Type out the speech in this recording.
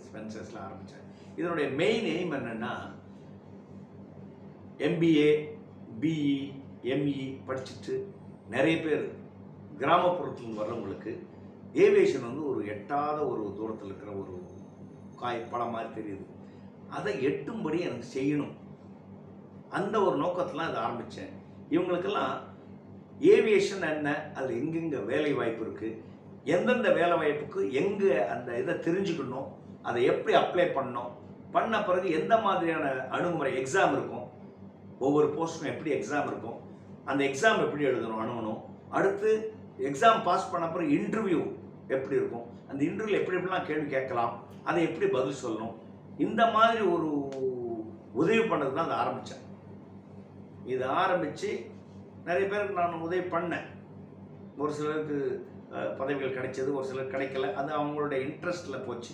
ஸ்பென்சர்ஸில் ஆரம்பித்தேன். இதனுடைய main aim என்னென்னா, MBA, BE, ME படிச்சுட்டு நிறைய பேர் கிராமப்புறத்தில் வர்றவங்களுக்கு ஏவியேஷன் வந்து ஒரு எட்டாத ஒரு தூரத்தில் இருக்கிற ஒரு பழம் மாதிரி தெரியுது. அதை எட்டும்படி எனக்கு செய்யணும், அந்த ஒரு நோக்கத்தில் அதை ஆரம்பித்தேன். இவங்களுக்கெல்லாம் ஏவியேஷன் என்ன, அதில் எங்கெங்கே வேலை வாய்ப்பு இருக்குது, எந்தெந்த வேலை வாய்ப்புக்கு எங்கே அந்த இதை தெரிஞ்சுக்கணும், அதை எப்படி அப்ளை பண்ணணும், பண்ண பிறகு எந்த மாதிரியான அணுகுமுறை எக்ஸாம் இருக்கும், ஒவ்வொரு போஸ்ட்டுக்கும் எப்படி எக்ஸாம் இருக்கும், அந்த எக்ஸாம் எப்படி அணுகணும், அடுத்து எக்ஸாம் பாஸ் பண்ண பிறகு இன்டர்வியூ எப்படி இருக்கும், அந்த இன்டர்வியூவில் எப்படி எப்படிலாம் கேள்வி கேட்கலாம், அதை எப்படி பதில் சொல்லணும், இந்த மாதிரி ஒரு உதவி பண்ணது தான் அதை ஆரம்பித்தேன். இது ஆரம்பித்து நிறைய பேருக்கு நான் உதவி பண்ணேன். ஒரு சிலருக்கு பதவிகள் கிடைச்சது, ஒரு சிலருக்கு கிடைக்கல. அது அவங்களுடைய இன்ட்ரெஸ்ட்டில் போச்சு.